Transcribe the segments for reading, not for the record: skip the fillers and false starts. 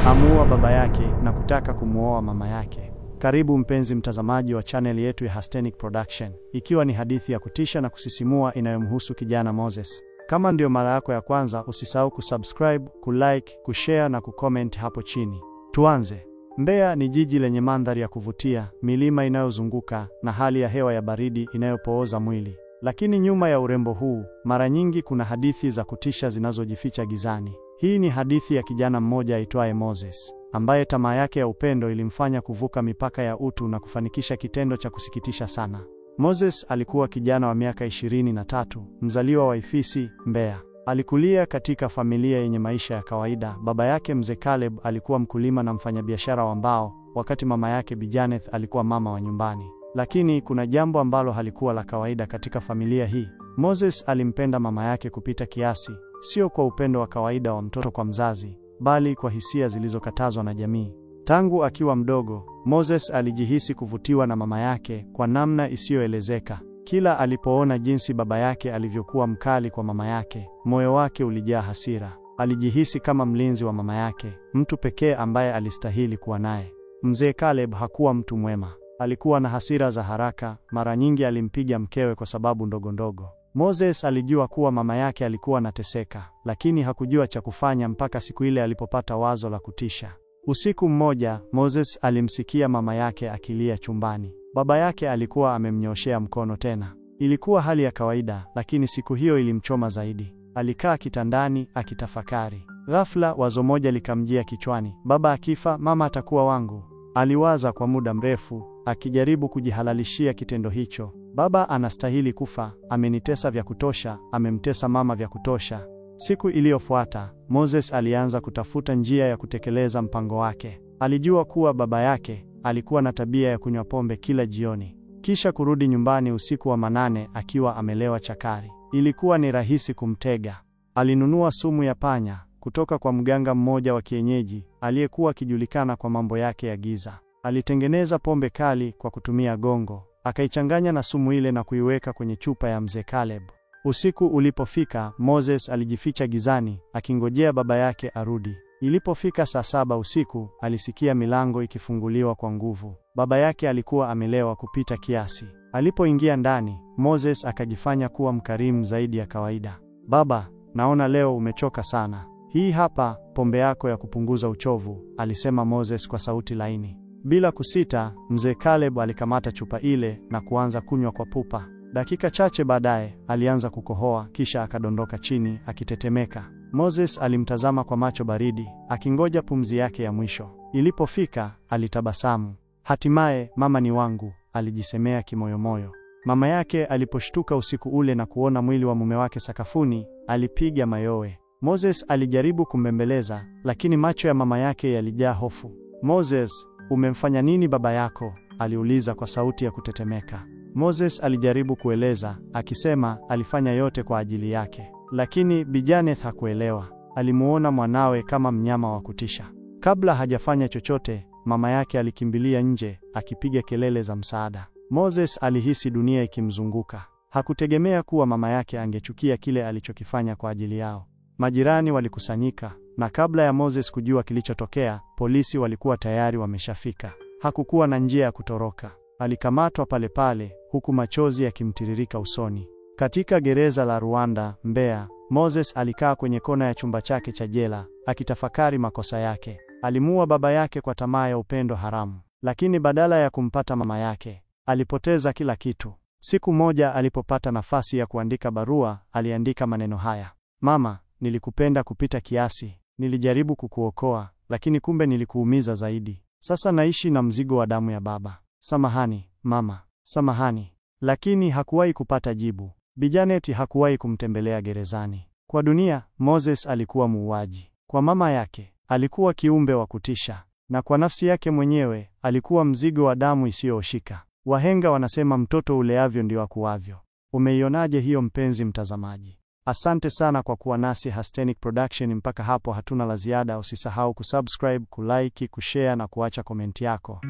amuoa baba yake na kutaka kumuoa mama yake. Karibu mpenzi mtazamaji wa channel yetu ya Hastenic Production, ikiwa ni hadithi ya kutisha na kusisimua inayomhusu kijana Moses. Kama ndio mara yako ya kwanza, usisahau kusubscribe, kulike, kushare na kucomment hapo chini. Tuanze. Mbeya ni jiji lenye mandhari ya kuvutia, milima inayozunguka na hali ya hewa ya baridi inayopooza mwili. Lakini nyuma ya urembo huu, mara nyingi kuna hadithi za kutisha zinazojificha gizani. Hii ni hadithi ya kijana mmoja aitwaye Moses, ambaye tamaa yake ya upendo ilimfanya kuvuka mipaka ya utu na kufanikisha kitendo cha kusikitisha sana. Moses alikuwa kijana wa miaka 23, mzaliwa wa Ifisi, Mbeya. Alikulia katika familia yenye maisha ya kawaida. Baba yake Mzee Caleb alikuwa mkulima na mfanyabiashara wa mbao, wakati mama yake Bi Janeth alikuwa mama wa nyumbani. Lakini kuna jambo ambalo halikuwa la kawaida katika familia hii. Moses alimpenda mama yake kupita kiasi, sio kwa upendo wa kawaida wa mtoto kwa mzazi, bali kwa hisia zilizokatazwa na jamii. Tangu akiwa mdogo, Moses alijihisi kuvutiwa na mama yake kwa namna isiyoelezeka. Kila alipoona jinsi baba yake alivyokuwa mkali kwa mama yake, moyo wake ulijaa hasira. Alijihisi kama mlinzi wa mama yake, mtu pekee ambaye alistahili kuwa naye. Mzee Caleb hakuwa mtu mwema. Alikuwa na hasira za haraka, mara nyingi alimpiga mkewe kwa sababu ndogo ndogo. Moses alijua kuwa mama yake alikuwa anateseka, lakini hakujua cha kufanya mpaka siku ile alipopata wazo la kutisha. Usiku mmoja, Moses alimsikia mama yake akilia chumbani. Baba yake alikuwa amemnyoshea mkono tena. Ilikuwa hali ya kawaida, lakini siku hiyo ilimchoma zaidi. Alikaa kitandani akitafakari. Ghafla wazo moja likamjia kichwani: baba akifa, mama atakuwa wangu. Aliwaza kwa muda mrefu, akijaribu kujihalalishia kitendo hicho. Baba anastahili kufa, amenitesa vya kutosha, amemtesa mama vya kutosha. Siku iliyofuata, Moses alianza kutafuta njia ya kutekeleza mpango wake. Alijua kuwa baba yake alikuwa na tabia ya kunywa pombe kila jioni, kisha kurudi nyumbani usiku wa manane akiwa amelewa chakari. Ilikuwa ni rahisi kumtega. Alinunua sumu ya panya kutoka kwa mganga mmoja wa kienyeji aliyekuwa akijulikana kwa mambo yake ya giza. Alitengeneza pombe kali kwa kutumia gongo, akaichanganya na sumu ile na kuiweka kwenye chupa ya Mzee Caleb. Usiku ulipofika, Moses alijificha gizani akingojea baba yake arudi. Ilipofika saa 7 usiku, alisikia milango ikifunguliwa kwa nguvu. Baba yake alikuwa amelewa kupita kiasi. Alipoingia ndani, Moses akajifanya kuwa mkarimu zaidi ya kawaida. Baba, naona leo umechoka sana. Hii hapa pombe yako ya kupunguza uchovu, alisema Moses kwa sauti laini. Bila kusita, Mzee Caleb alikamata chupa ile na kuanza kunywa kwa pupa. Dakika chache baadaye, alianza kukohoa kisha akadondoka chini akitetemeka. Moses alimtazama kwa macho baridi, akingoja pumzi yake ya mwisho. Ilipofika, alitabasamu. Hatimaye, mama ni wangu, alijisemea kimoyomoyo. Mama yake aliposhtuka usiku ule na kuona mwili wa mume wake sakafuni, alipiga mayowe. Moses alijaribu kumbembeleza, lakini macho ya mama yake yalijaa hofu. Moses, umemfanya nini baba yako? Aliuliza kwa sauti ya kutetemeka. Moses alijaribu kueleza, akisema alifanya yote kwa ajili yake. Lakini Bi Janeth hakuelewa. Alimuona mwanawe kama mnyama wa kutisha. Kabla hajafanya chochote, mama yake alikimbilia nje, akipiga kelele za msaada. Moses alihisi dunia ikimzunguka. Hakutegemea kuwa mama yake angechukia kile alichokifanya kwa ajili yao. Majirani walikusanyika, na kabla ya Moses kujua kilichotokea, polisi walikuwa tayari wameshafika. Hakukuwa na njia ya kutoroka. Alikamatwa pale pale, huku machozi yakimtiririka usoni. Katika gereza la Ruanda, Mbeya, Moses alikaa kwenye kona ya chumba chake cha jela, akitafakari makosa yake. Alimuua baba yake kwa tamaa ya upendo haramu, lakini badala ya kumpata mama yake, alipoteza kila kitu. Siku moja alipopata nafasi ya kuandika barua, aliandika maneno haya: mama, nilikupenda kupita kiasi, nilijaribu kukuokoa, lakini kumbe nilikuumiza zaidi. Sasa naishi na mzigo wa damu ya baba. Samahani, mama, samahani. Lakini hakuwahi kupata jibu. Bi Janeth hakuwahi kumtembelea gerezani. Kwa dunia, Moses alikuwa muuaji. Kwa mama yake, alikuwa kiumbe wa kutisha. Na kwa nafsi yake mwenyewe, alikuwa mzigo wa damu isiyooshika. Wahenga wanasema mtoto uleavyo ndio akuavyo. Umeionaje hiyo mpenzi mtazamaji? Asante sana kwa kuwa nasi Hastenic Production. Mpaka hapo hatuna la ziada. Usisahau kusubscribe, kulike, kushare na kuacha komenti yako.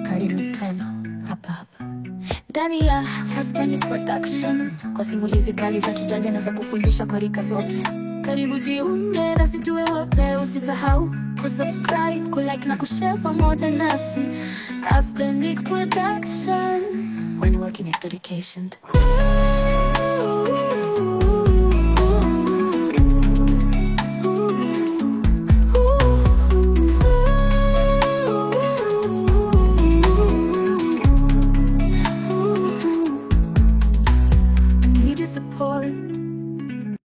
Karibu tena hapa hapa. Ndani ya Hastenic Production, kwa simulizi kali za kijanja na za kufundisha kwa rika zote. Karibu jiunge nasi tuwe wote, usisahau kusubscribe, kulike na kushare pamoja nasi. Hastenic Production, when working with dedication.